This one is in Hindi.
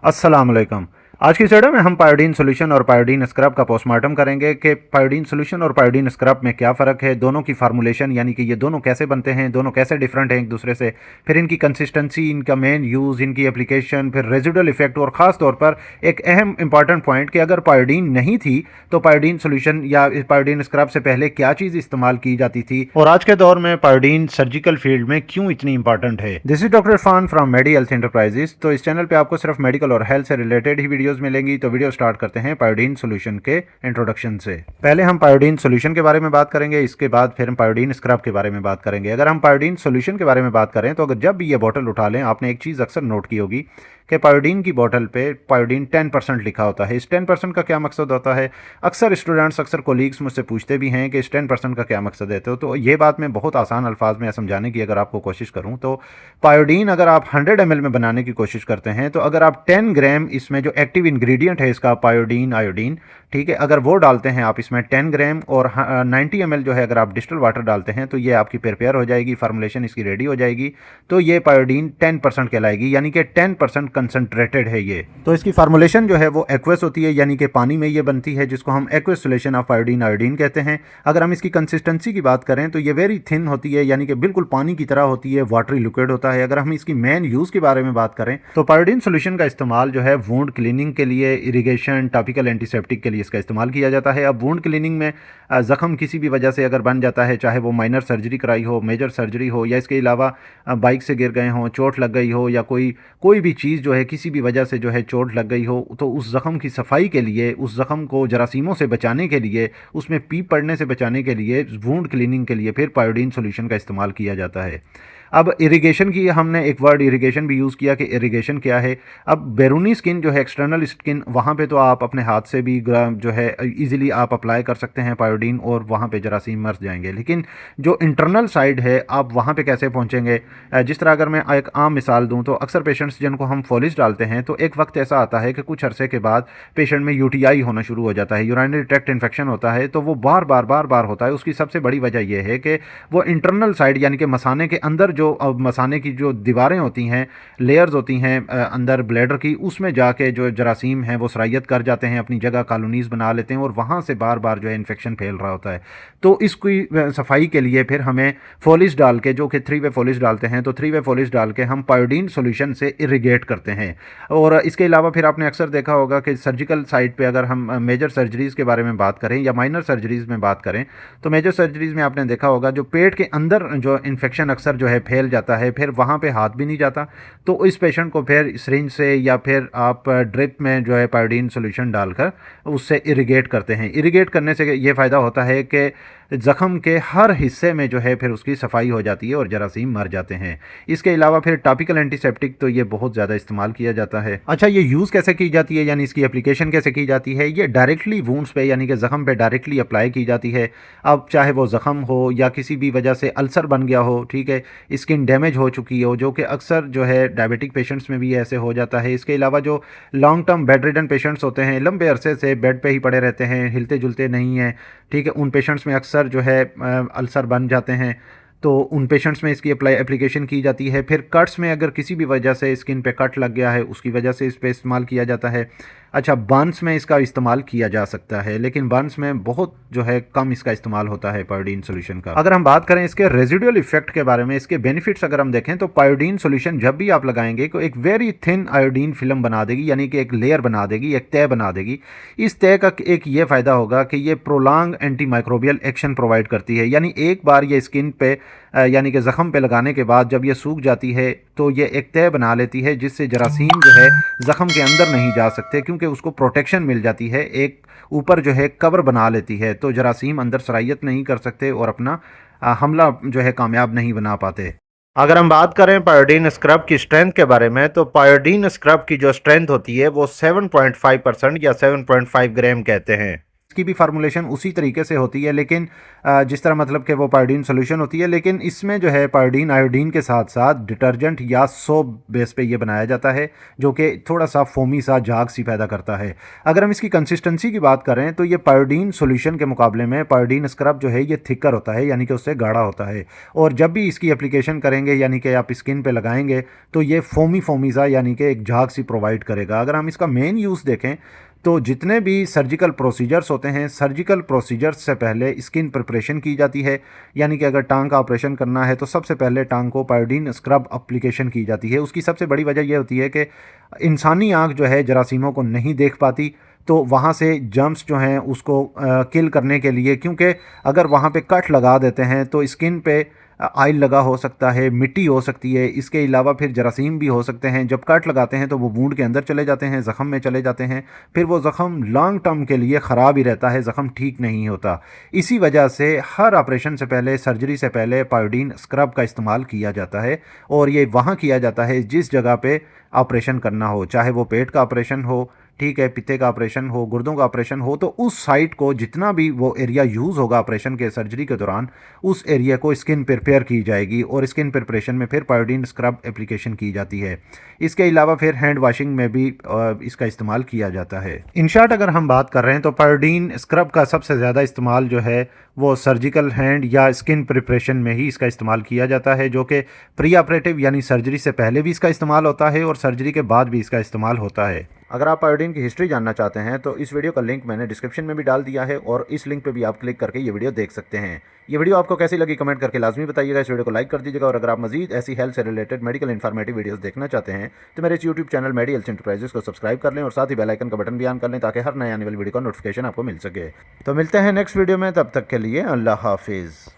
अस्सलाम वालेकुम। आज की इस वीडियो में हम पायोडीन सॉल्यूशन और पायोडीन स्क्रब का पोस्टमार्टम करेंगे कि पायोडीन सॉल्यूशन और पायोडीन स्क्रब में क्या फ़र्क है, दोनों की फार्मूलेशन यानी कि ये दोनों कैसे बनते हैं, दोनों कैसे डिफरेंट हैं एक दूसरे से, फिर इनकी कंसिस्टेंसी, इनका मेन यूज़, इनकी एप्लीकेशन, फिर रेजिडुअल इफेक्ट और ख़ास तौर पर एक अहम इंपॉर्टेंट पॉइंट कि अगर पायोडीन नहीं थी तो पायोडीन सॉल्यूशन या पायोडीन स्क्रब से पहले क्या चीज़ इस्तेमाल की जाती थी और आज के दौर में पायोडीन सर्जिकल फील्ड में क्यों इतनी इंपॉर्टेंट है। This is doctor Irfan from Medi Health Enterprises. तो इस चैनल पे आपको सिर्फ मेडिकल और हेल्थ से रिलेटेड ही वीडियोस मिलेंगी। तो वीडियो स्टार्ट करते हैं पायोडीन सॉल्यूशन के इंट्रोडक्शन से। पहले हम पायोडीन सॉल्यूशन के बारे में बात करेंगे, इसके बाद फिर हम पायोडीन स्क्रब के बारे में बात करेंगे। अगर हम पायोडीन सॉल्यूशन के बारे में बात करें तो अगर जब भी ये बोतल उठा लें, आपने एक चीज़ अक्सर नोट की होगी कि पायोडीन की बोतल पे पायोडीन 10% लिखा होता है। इस 10% का क्या मकसद होता है? अक्सर स्टूडेंट्स, अक्सर कोलीग्स मुझसे पूछते भी हैं कि इस 10% का क्या मकसद है। तो ये बात मैं बहुत आसान अल्फाज में समझाने की अगर आपको कोशिश करूं तो पायोडीन अगर आप 100 ml में बनाने की कोशिश करते हैं तो अगर आप 10 ग्राम इसमें जो एक्टिव इंग्रेडिएंट है इसका पायोडीन आयोडीन, ठीक है, अगर वो डालते हैं आप इसमें 10 ग्राम और 90 ml जो है अगर आप डिस्टिल वाटर डालते हैं तो ये आपकी प्रिपेयर हो जाएगी, फार्मूलेशन इसकी रेडी हो जाएगी। तो ये पायोडीन 10% कहलाएगी, यानी कि 10% कंसनट्रेटेड है ये। तो इसकी फार्मूलेशन जो है वो एक्वस होती है, यानी कि पानी में ये बनती है, जिसको हम aqueous solution of Pyodine iodine कहते हैं। अगर हम इसकी कंसिस्टेंसी की बात करें तो ये वेरी थिन होती है, यानी कि बिल्कुल पानी की तरह होती है, वाटरी लिक्विड होता है। अगर हम इसकी मेन यूज़ के बारे में बात करें तो पायोडीन सोल्यूशन का इस्तेमाल जो है वुंड क्लीनिंग के लिए, इरिगेशन, टॉपिकल एंटीसेप्टिक के लिए इसका इस्तेमाल किया जाता है। अब वुंड क्लीनिंग में ज़ख़म किसी भी वजह से अगर बन जाता है, चाहे वो माइनर सर्जरी कराई हो, मेजर सर्जरी हो, या इसके अलावा बाइक से गिर गए हों, चोट लग गई हो, या कोई भी चीज़ जो है किसी भी वजह से जो है चोट लग गई हो, तो उस ज़ख़म की सफाई के लिए, उस ज़ख़म को जरासीमों से बचाने के लिए, उसमें पीप पड़ने से बचाने के लिए, वुंड क्लीनिंग के लिए फिर पायोडीन सॉल्यूशन का इस्तेमाल किया जाता है। अब इरिगेशन की हमने एक वर्ड इरिगेशन भी यूज़ किया कि इरिगेशन क्या है। अब बैरूनी स्किन जो है, एक्सटर्नल स्किन, वहाँ पे तो आप अपने हाथ से भी जो है इजीली आप अप्लाई कर सकते हैं पायोडीन और वहाँ पे जरासीम मर जाएंगे। लेकिन जो इंटरनल साइड है, आप वहाँ पे कैसे पहुँचेंगे? जिस तरह अगर मैं एक आम मिसाल दूँ तो अक्सर पेशेंट्स जिनको हम फोलिज डालते हैं तो एक वक्त ऐसा आता है कि कुछ अरसे के बाद पेशेंट में यूटीआई होना शुरू हो जाता है, यूरिनरी ट्रैक्ट इन्फेक्शन होता है। तो वो बार बार होता है। उसकी सबसे बड़ी वजह यह है कि वो इंटरनल साइड यानी कि मसाने के अंदर जो मसाने की जो दीवारें होती हैं, लेयर्स होती हैं अंदर ब्लैडर की, उसमें जाके जो जरासीम हैं वो सरायत कर जाते हैं, अपनी जगह कॉलोनीज़ बना लेते हैं और वहाँ से बार बार जो है इन्फेक्शन फैल रहा होता है। तो इसकी सफाई के लिए फिर हमें फोलिज डाल के, जो कि 3-वे फोलिज डालते हैं, तो 3-वे फोलिज डाल के हम पायोडीन सॉल्यूशन से इरिगेट करते हैं। और इसके अलावा फिर आपने अक्सर देखा होगा कि सर्जिकल साइड पे अगर हम मेजर सर्जरीज़ के बारे में बात करें या माइनर सर्जरीज़ में बात करें तो मेजर सर्जरीज़ में आपने देखा होगा जो पेट के अंदर जो इन्फेक्शन अक्सर जो है फैल जाता है, फिर वहाँ पे हाथ भी नहीं जाता। तो इस पेशेंट को फिर सिरिंज से या फिर आप ड्रिप में जो है पायोडीन सॉल्यूशन डालकर उससे इरिगेट करते हैं। इरिगेट करने से ये फ़ायदा होता है कि ज़ख़म के हर हिस्से में जो है फिर उसकी सफाई हो जाती है और जरासीम मर जाते हैं। इसके अलावा फिर टॉपिकल एंटीसेप्टिक तो ये बहुत ज़्यादा इस्तेमाल किया जाता है। अच्छा, ये यूज़ कैसे की जाती है, यानी इसकी एप्लीकेशन कैसे की जाती है? ये डायरेक्टली वुंड्स पे यानी कि ज़ख़म पे डायरेक्टली अप्लाई की जाती है। अब चाहे वो ज़ख़म हो या किसी भी वजह से अल्सर बन गया हो, ठीक है, स्किन डैमेज हो चुकी हो, जो कि अक्सर जो है डायबिटिक पेशेंट्स में भी ऐसे हो जाता है। इसके अलावा जो long term bed ridden patients होते हैं, लंबे अरसे से बेड पे ही पड़े रहते हैं, हिलते जुलते नहीं हैं, ठीक है, उन पेशेंट्स में अक्सर जो है अल्सर बन जाते हैं। तो उन पेशेंट्स में इसकी एप्लीकेशन की जाती है। फिर कट्स में अगर किसी भी वजह से स्किन पे कट लग गया है, उसकी वजह से इस पे इस्तेमाल किया जाता है। अच्छा, बर्न्स में इसका इस्तेमाल किया जा सकता है, लेकिन बर्न्स में बहुत जो है कम इसका इस्तेमाल होता है पायोडीन सॉल्यूशन का। अगर हम बात करें इसके रेजिडुअल इफेक्ट के बारे में, इसके बेनिफिट्स अगर हम देखें तो पायोडीन सॉल्यूशन जब भी आप लगाएंगे तो एक वेरी थिन आयोडीन फिल्म बना देगी, यानी कि एक लेयर बना देगी, एक तय बना देगी। इस तय का एक ये फ़ायदा होगा कि ये prolong anti microbial action provide करती है, यानी एक बार ये स्किन पे यानी कि ज़ख़म पे लगाने के बाद जब ये सूख जाती है तो ये एक तय बना लेती है, जिससे जरासीम जो है ज़ख़म के अंदर नहीं जा सकते, क्योंकि उसको प्रोटेक्शन मिल जाती है, एक ऊपर जो है कवर बना लेती है, तो जरासीम अंदर सरायत नहीं कर सकते और अपना हमला जो है कामयाब नहीं बना पाते। अगर हम बात करें पायोडीन स्क्रब की स्ट्रेंथ के बारे में तो पायोडीन स्क्रब की जो स्ट्रेंथ होती है वो 7.5% या 7.5 ग्राम कहते हैं। इसकी भी फार्मूलेशन उसी तरीके से होती है, लेकिन जिस तरह मतलब कि वो पायोडीन सोल्यूशन होती है, लेकिन इसमें जो है पायोडीन आयोडीन के साथ साथ डिटर्जेंट या सोप बेस पे ये बनाया जाता है, जो कि थोड़ा सा फोमी सा झाग सी पैदा करता है। अगर हम इसकी कंसिस्टेंसी की बात करें तो ये पायोडीन सोल्यूशन के मुकाबले में पायोडीन स्क्रब जो है ये थिकर होता है, यानी कि उससे गाढ़ा होता है। और जब भी इसकी एप्लीकेशन करेंगे यानी कि आप स्किन पे लगाएंगे तो ये फोमी फोमी सा यानी कि एक झाग सी प्रोवाइड करेगा। अगर हम इसका मेन यूज़ देखें तो जितने भी सर्जिकल प्रोसीजर्स होते हैं, सर्जिकल प्रोसीजर्स से पहले स्किन प्रिपरेशन की जाती है, यानी कि अगर टांग का ऑपरेशन करना है तो सबसे पहले टांग को पायोडीन स्क्रब एप्लीकेशन की जाती है। उसकी सबसे बड़ी वजह यह होती है कि इंसानी आँख जो है जरासीमों को नहीं देख पाती, तो वहाँ से जर्म्स जो हैं उसको किल करने के लिए, क्योंकि अगर वहाँ पे कट लगा देते हैं तो स्किन पे आयल लगा हो सकता है, मिट्टी हो सकती है, इसके अलावा फिर जरासीम भी हो सकते हैं। जब कट लगाते हैं तो वो वूंड के अंदर चले जाते हैं, ज़ख़म में चले जाते हैं, फिर वो ज़ख़म लॉन्ग टर्म के लिए ख़राब ही रहता है, ज़ख़म ठीक नहीं होता। इसी वजह से हर ऑपरेशन से पहले, सर्जरी से पहले पायोडीन स्क्रब का इस्तेमाल किया जाता है, और ये वहाँ किया जाता है जिस जगह पे ऑपरेशन करना हो, चाहे वो पेट का ऑपरेशन हो, ठीक है, पित्ते का ऑपरेशन हो, गुर्दों का ऑपरेशन हो, तो उस साइट को जितना भी वो एरिया यूज़ होगा ऑपरेशन के सर्जरी के दौरान, उस एरिया को स्किन प्रिपेयर की जाएगी और स्किन प्रिपरेशन में फिर पायोडीन स्क्रब एप्लीकेशन की जाती है। इसके अलावा फिर हैंड वॉशिंग में भी इसका इस्तेमाल किया जाता है। इन शॉर्ट अगर हम बात कर रहे हैं तो पायोडीन स्क्रब का सबसे ज़्यादा इस्तेमाल जो है वो सर्जिकल हैंड या स्किन प्रिपरेशन में ही इसका इस्तेमाल किया जाता है, जो कि प्री ऑपरेटिव यानी सर्जरी से पहले भी इसका इस्तेमाल होता है और सर्जरी के बाद भी इसका इस्तेमाल होता है। अगर आप पायोडीन की हिस्ट्री जानना चाहते हैं तो इस वीडियो का लिंक मैंने डिस्क्रिप्शन में भी डाल दिया है, और इस लिंक पे भी आप क्लिक करके ये वीडियो देख सकते हैं। ये वीडियो आपको कैसी लगी कमेंट करके लाजमी बताइएगा। इस वीडियो को लाइक कर दीजिएगा, और अगर आप मजीद ऐसी हेल्थ से रिलेटेड मेडिकल इन्फॉर्मेटिव वीडियोस देखना चाहते हैं तो मेरे इस यूट्यूब चैनल मेडी हेल्थ एंटरप्राइजेस को सब्सक्राइब कर लें, और साथ ही बेल आइकन का बटन भी ऑन कर लें ताकि हर नए आने वाली वीडियो का नोटिफिकेशन आपको मिल सके। तो मिलते हैं नेक्स्ट वीडियो में, तब तक के लिए अल्लाह हाफिज़।